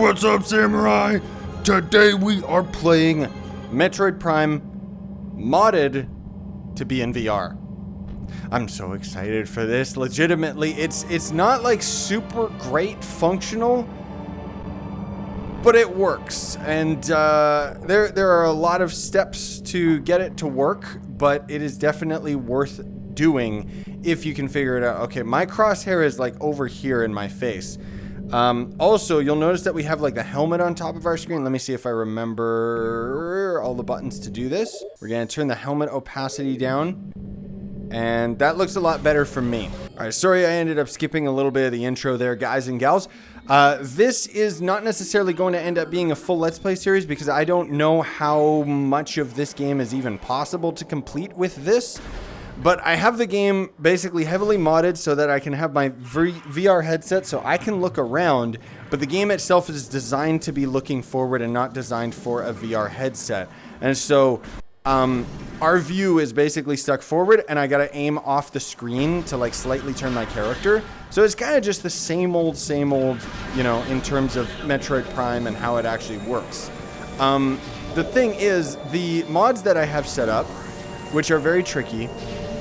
What's up, Samurai? Today we are playing Metroid Prime modded to be in VR. I'm so excited for this. Legitimately, it's not like super great functional, but it works. And there are a lot of steps to get it to work, but it is definitely worth doing if you can figure it out. Okay, my crosshair is like over here in my face. Also, you'll notice that we have like the helmet on top of our screen. Let me see if I remember all the buttons to do this. We're gonna turn the helmet opacity down, and that looks a lot better for me. All right, sorry I ended up skipping a little bit of the intro there, guys and gals. This is not necessarily going to end up being a full Let's Play series because I don't know how much of this game is even possible to complete with this. But I have the game basically heavily modded so that I can have my VR headset so I can look around, but the game itself is designed to be looking forward and not designed for a VR headset. And so our view is basically stuck forward, and I gotta aim off the screen to like slightly turn my character. So it's kind of just the same old, you know, in terms of Metroid Prime and how it actually works. The thing is, the mods that I have set up, which are very tricky,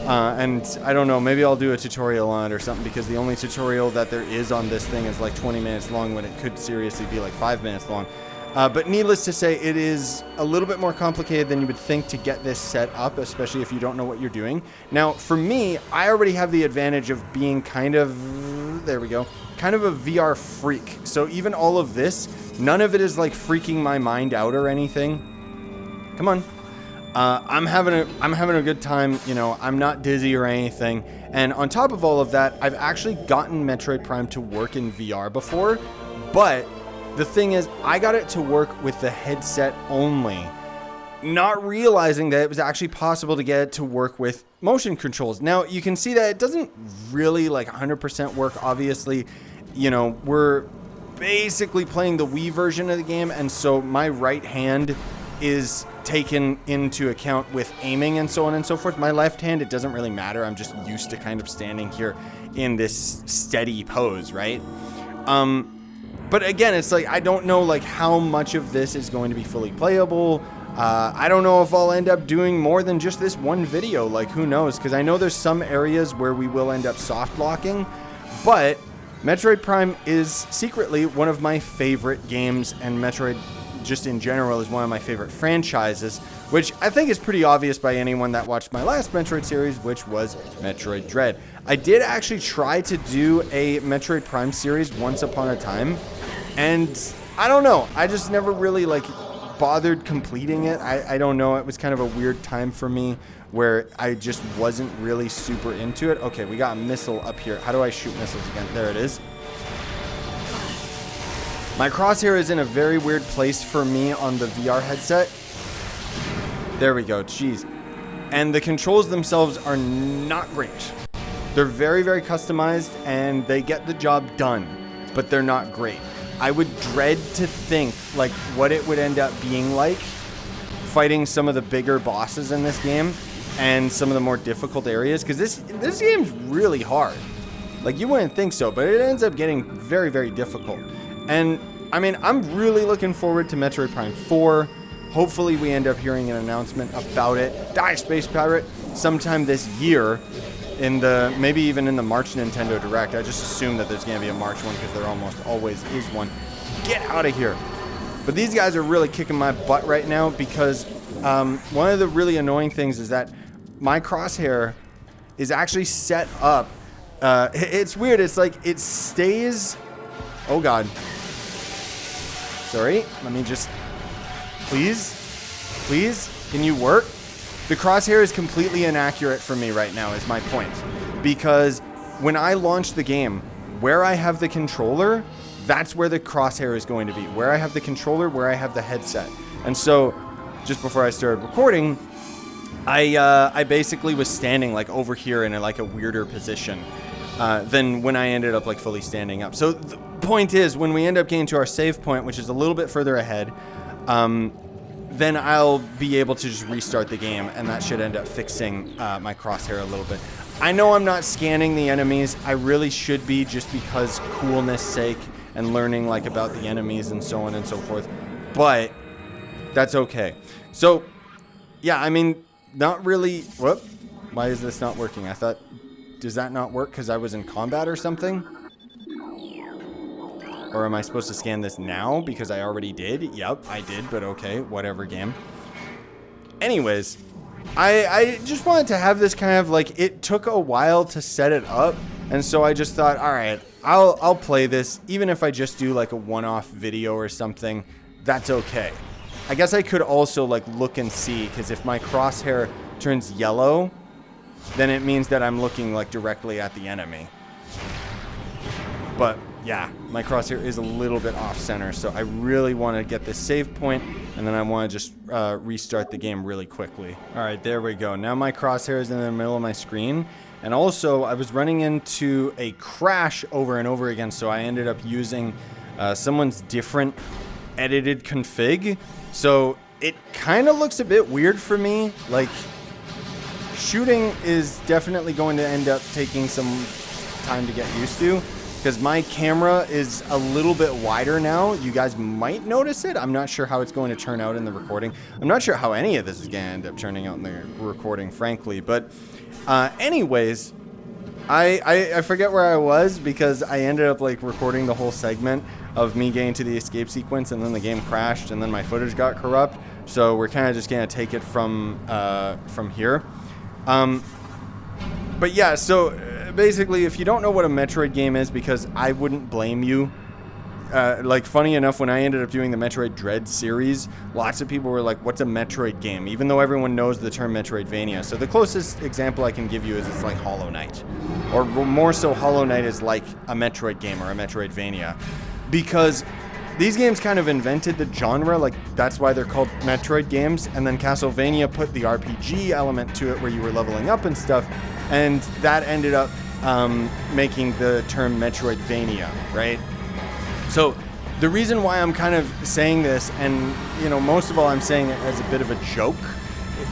and I don't know, maybe I'll do a tutorial on it or something, because the only tutorial that there is on this thing is like 20 minutes long when it could seriously be like 5 minutes long. But needless to say, it is a little bit more complicated than you would think to get this set up, especially if you don't know what you're doing. Now, for me, I already have the advantage of being kind of, there we go, kind of a VR freak. So even all of this, none of it is like freaking my mind out or anything. Come on. I'm having a good time, you know, I'm not dizzy or anything. And on top of all of that, I've actually gotten Metroid Prime to work in VR before, but the thing is, I got it to work with the headset only, not realizing that it was actually possible to get it to work with motion controls. Now, you can see that it doesn't really like 100% work, obviously. You know, we're basically playing the Wii version of the game, and so my right hand is taken into account with aiming and so on and so forth. My left hand, it doesn't really matter. I'm just used to kind of standing here in this steady pose, right? But again, it's like, I don't know like how much of this is going to be fully playable. I don't know if I'll end up doing more than just this one video, like who knows? Because I know there's some areas where we will end up soft locking, but Metroid Prime is secretly one of my favorite games, and Metroid just in general is one of my favorite franchises, which I think is pretty obvious by anyone that watched my last Metroid series, which was Metroid Dread. I did actually try to do a Metroid Prime series once upon a time, and I don't know, I just never really like bothered completing it. I don't know, it was kind of a weird time for me where I just wasn't really super into it. Okay, we got a missile up here. How do I shoot missiles again? There it is. My crosshair is in a very weird place for me on the VR headset. There we go, jeez. And the controls themselves are not great. They're very, very customized, and they get the job done, but they're not great. I would dread to think like what it would end up being like fighting some of the bigger bosses in this game and some of the more difficult areas, because this game's really hard. Like, you wouldn't think so, but it ends up getting very, very difficult. And I mean, I'm really looking forward to Metroid Prime 4. Hopefully we end up hearing an announcement about it. Die, Space Pirate! Sometime this year, in the maybe even in the March Nintendo Direct. I just assume that there's gonna be a March one because there almost always is one. Get out of here! But these guys are really kicking my butt right now because one of the really annoying things is that my crosshair is actually set up. It's weird. It's like it stays. Oh God. Sorry. Let me just. Please, can you work? The crosshair is completely inaccurate for me right now, is my point. Because when I launch the game, where I have the controller, that's where the crosshair is going to be. Where I have the controller, where I have the headset. And so, just before I started recording, I basically was standing like over here in a weirder position than when I ended up like fully standing up. So the point is, when we end up getting to our save point, which is a little bit further ahead, then I'll be able to just restart the game, and that should end up fixing my crosshair a little bit. I know I'm not scanning the enemies. I really should be, just because coolness sake and learning like about the enemies and so on and so forth. But that's okay. So yeah, I mean, not really. Whoop. Why is this not working? I thought, does that not work because I was in combat or something? Or am I supposed to scan this now because I already did? Yep, I did, but okay, whatever, game. Anyways, I just wanted to have this kind of like, it took a while to set it up, and so I just thought, all right, I'll play this, even if I just do like a one-off video or something, that's okay. I guess I could also like look and see, because if my crosshair turns yellow, then it means that I'm looking like directly at the enemy. But yeah, my crosshair is a little bit off center, so I really want to get this save point, and then I want to just restart the game really quickly. All right, there we go. Now my crosshair is in the middle of my screen, and also I was running into a crash over and over again, so I ended up using someone's different edited config. So it kind of looks a bit weird for me. Like, shooting is definitely going to end up taking some time to get used to, because my camera is a little bit wider now. You guys might notice it. I'm not sure how it's going to turn out in the recording. I'm not sure how any of this is going to end up turning out in the recording, frankly. But anyways, I forget where I was, because I ended up like recording the whole segment of me getting to the escape sequence, and then the game crashed, and then my footage got corrupt. So we're kind of just going to take it from here. But yeah, so basically, if you don't know what a Metroid game is, because I wouldn't blame you. Like, funny enough, when I ended up doing the Metroid Dread series, lots of people were like, what's a Metroid game? Even though everyone knows the term Metroidvania. So the closest example I can give you is it's like Hollow Knight. Or more so, Hollow Knight is like a Metroid game or a Metroidvania. Because these games kind of invented the genre, like that's why they're called Metroid games. And then Castlevania put the RPG element to it where you were leveling up and stuff. And that ended up making the term Metroidvania, right? So the reason why I'm kind of saying this, and you know, most of all I'm saying it as a bit of a joke,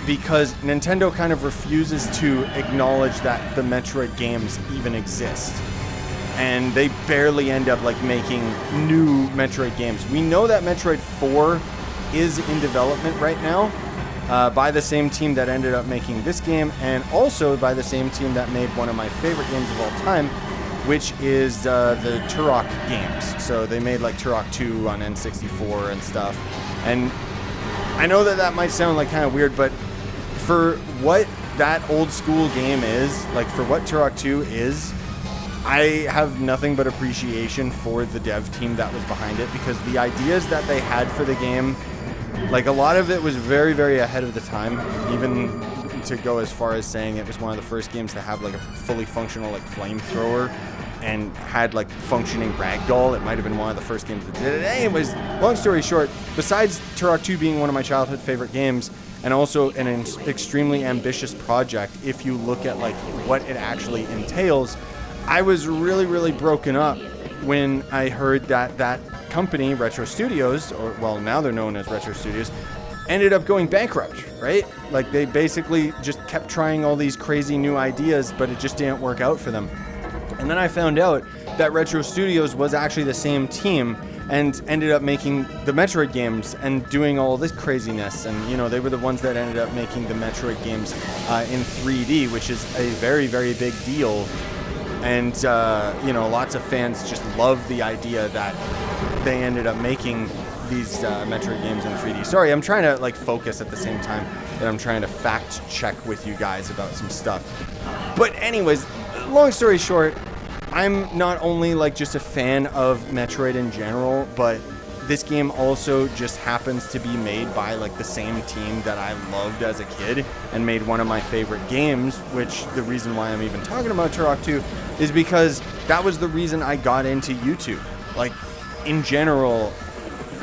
because Nintendo kind of refuses to acknowledge that the Metroid games even exist. And they barely end up like making new Metroid games. We know that Metroid 4 is in development right now, by the same team that ended up making this game, and also by the same team that made one of my favorite games of all time, which is the Turok games. So they made like Turok 2 on N64 and stuff. And I know that that might sound like kind of weird, but for what that old school game is, like for what Turok 2 is, I have nothing but appreciation for the dev team that was behind it, because the ideas that they had for the game, like a lot of it was very, very ahead of the time, even to go as far as saying it was one of the first games to have like a fully functional like flamethrower and had like functioning ragdoll. It might have been one of the first games that did it. Anyways, long story short, besides Turok 2 being one of my childhood favorite games, and also an extremely ambitious project, if you look at like what it actually entails, I was really, really broken up when I heard that that company, Retro Studios, or well, now they're known as Retro Studios, ended up going bankrupt, right? Like they basically just kept trying all these crazy new ideas, but it just didn't work out for them. And then I found out that Retro Studios was actually the same team and ended up making the Metroid games and doing all this craziness. And, you know, they were the ones that ended up making the Metroid games in 3D, which is a very, very big deal. And, you know, lots of fans just love the idea that they ended up making these Metroid games in 3D. Sorry, I'm trying to, like, focus at the same time that I'm trying to fact check with you guys about some stuff. But anyways, long story short, I'm not only, like, just a fan of Metroid in general, but this game also just happens to be made by, like, the same team that I loved as a kid and made one of my favorite games, which the reason why I'm even talking about Turok 2 is because that was the reason I got into YouTube. Like, in general,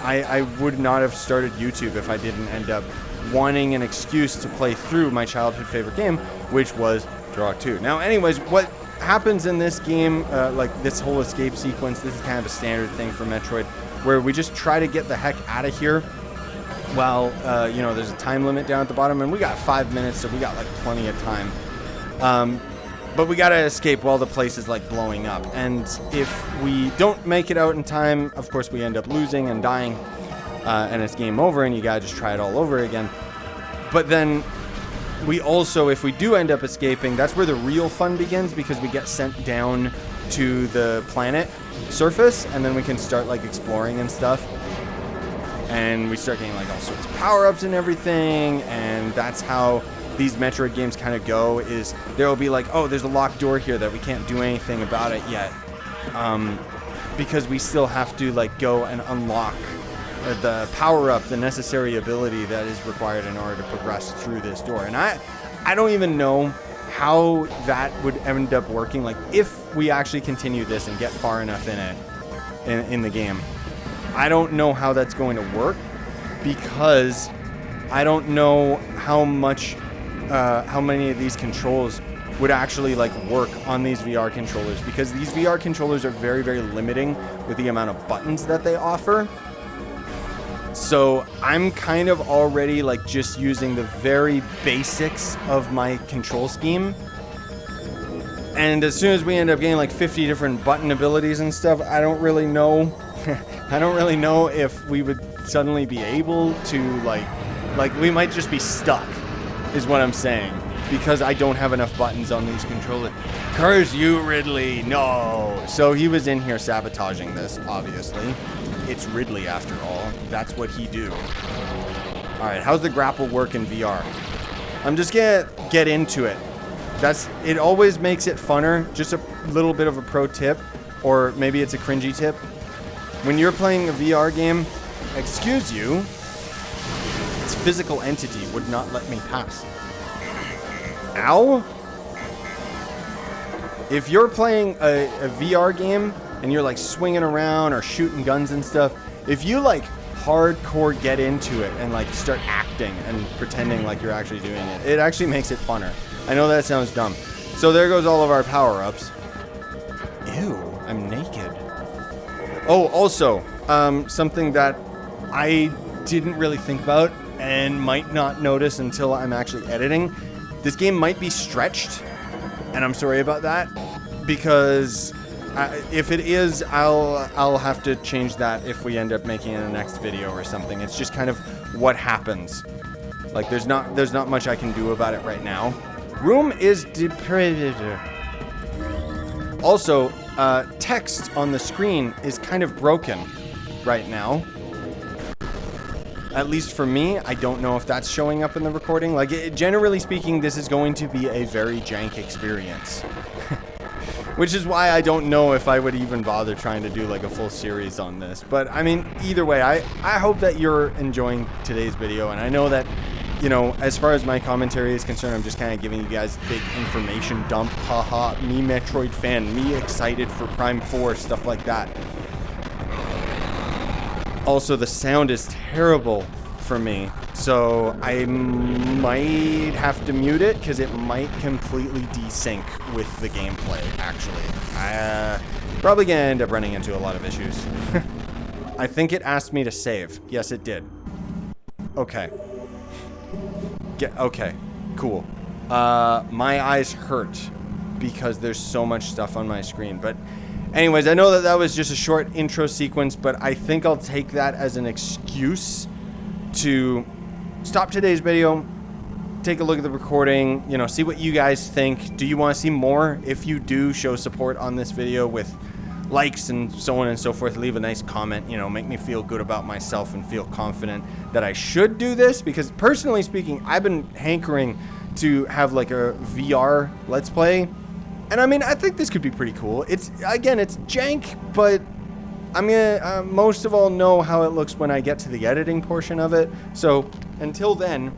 I would not have started YouTube if I didn't end up wanting an excuse to play through my childhood favorite game, which was Turok 2. Now, anyways, what happens in this game, like this whole escape sequence, this is kind of a standard thing for Metroid, where we just try to get the heck out of here while, you know, there's a time limit down at the bottom, and we got 5 minutes, so we got like plenty of time. But we gotta escape while the place is like blowing up. And if we don't make it out in time, of course we end up losing and dying. And it's game over and you gotta just try it all over again. But then we also, if we do end up escaping, that's where the real fun begins, because we get sent down to the planet surface and then we can start like exploring and stuff. And we start getting like all sorts of power-ups and everything. And that's how these Metroid games kind of go, is there will be like, oh, there's a locked door here that we can't do anything about it yet. Because we still have to like go and unlock the power-up, the necessary ability that is required in order to progress through this door. And I don't even know how that would end up working. Like if we actually continue this and get far enough in it, in the game, I don't know how that's going to work, because I don't know how many of these controls would actually like work on these VR controllers, because these VR controllers are very, very limiting with the amount of buttons that they offer. So I'm kind of already like just using the very basics of my control scheme. And as soon as we end up getting like 50 different button abilities and stuff, I don't really know. I don't really know if we would suddenly be able to like we might just be stuck, is what I'm saying, because I don't have enough buttons on these controllers. Curse you, Ridley, no. So he was in here sabotaging this, obviously. It's Ridley after all. That's what he do. All right, how's the grapple work in VR? I'm just gonna get into it. It always makes it funner. Just a little bit of a pro tip, or maybe it's a cringy tip. When you're playing a VR game, excuse you, its physical entity would not let me pass. Ow? If you're playing a VR game and you're like swinging around or shooting guns and stuff, if you like hardcore get into it and like start acting and pretending like you're actually doing it, it actually makes it funner. I know that sounds dumb. So there goes all of our power-ups. Ew, I'm naked. Oh, also, something that I didn't really think about and might not notice until I'm actually editing. This game might be stretched, and I'm sorry about that, because if it is, I'll have to change that if we end up making it in the next video or something. It's just kind of what happens. Like there's not much I can do about it right now. Room is depraved. Also, text on the screen is kind of broken right now. At least for me, I don't know if that's showing up in the recording. Like, generally speaking, this is going to be a very jank experience. Which is why I don't know if I would even bother trying to do like a full series on this. But I mean, either way, I hope that you're enjoying today's video. And I know that, you know, as far as my commentary is concerned, I'm just kind of giving you guys big information dump. Haha, me Metroid fan, me excited for Prime 4, stuff like that. Also, the sound is terrible for me, so I might have to mute it because it might completely desync with the gameplay, actually. Probably gonna end up running into a lot of issues. I think it asked me to save. Yes, it did. Okay. Okay, cool. My eyes hurt because there's so much stuff on my screen, but anyways, I know that was just a short intro sequence, but I think I'll take that as an excuse to stop today's video, take a look at the recording, you know, see what you guys think. Do you want to see more? If you do, show support on this video with likes and so on and so forth. Leave a nice comment, you know, make me feel good about myself and feel confident that I should do this, because personally speaking, I've been hankering to have like a VR Let's Play. And I mean, I think this could be pretty cool. It's jank, but I'm gonna most of all know how it looks when I get to the editing portion of it. So until then,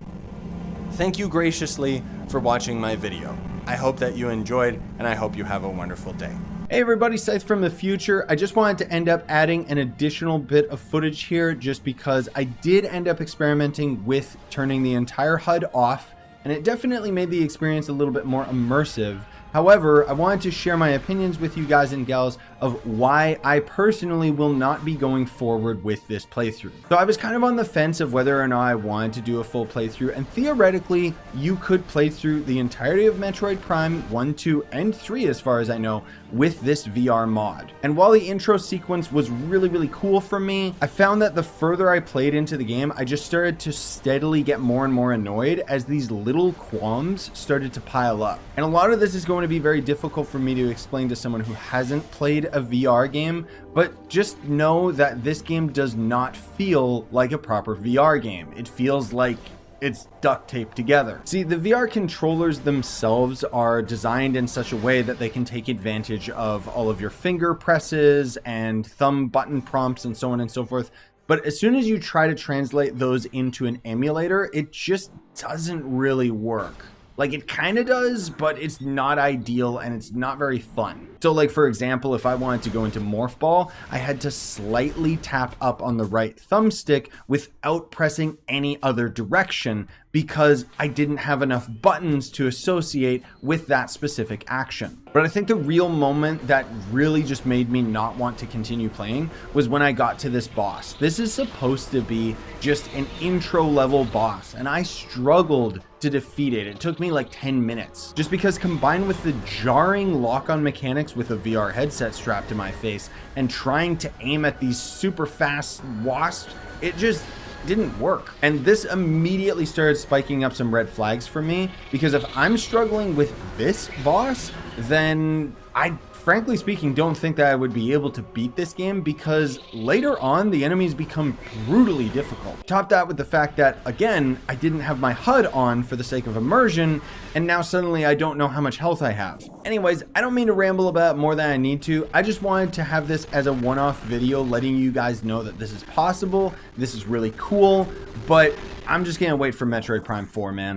thank you graciously for watching my video. I hope that you enjoyed, and I hope you have a wonderful day. Hey everybody, Scythe from the future. I just wanted to end up adding an additional bit of footage here just because I did end up experimenting with turning the entire HUD off, and it definitely made the experience a little bit more immersive. However, I wanted to share my opinions with you guys and gals of why I personally will not be going forward with this playthrough. So I was kind of on the fence of whether or not I wanted to do a full playthrough, and theoretically you could play through the entirety of Metroid Prime 1, 2, and 3 as far as I know with this VR mod. And while the intro sequence was really cool for me, I found that the further I played into the game, I just started to steadily get more and more annoyed as these little qualms started to pile up. And a lot of this is going to be very difficult for me to explain to someone who hasn't played a VR game, but just know that this game does not feel like a proper VR game. It feels like it's duct taped together. See, the VR controllers themselves are designed in such a way that they can take advantage of all of your finger presses and thumb button prompts and so on and so forth. But as soon as you try to translate those into an emulator, it just doesn't really work. Like, it kind of does, but it's not ideal and it's not very fun. So like, for example, if I wanted to go into Morph Ball, I had to slightly tap up on the right thumbstick without pressing any other direction because I didn't have enough buttons to associate with that specific action. But I think the real moment that really just made me not want to continue playing was when I got to this boss. This is supposed to be just an intro level boss, and I struggled to defeat it. It took me like 10 minutes just because, combined with the jarring lock-on mechanics with a VR headset strapped to my face and trying to aim at these super fast wasps, it just didn't work. And this immediately started spiking up some red flags for me, because if I'm struggling with this boss, then I, frankly speaking, don't think that I would be able to beat this game, because later on the enemies become brutally difficult. Top that with the fact that, again, I didn't have my HUD on for the sake of immersion, and now suddenly I don't know how much health I have. Anyways, I don't mean to ramble about more than I need to. I just wanted to have this as a one-off video letting you guys know that this is possible, this is really cool, but I'm just gonna wait for Metroid Prime 4, man.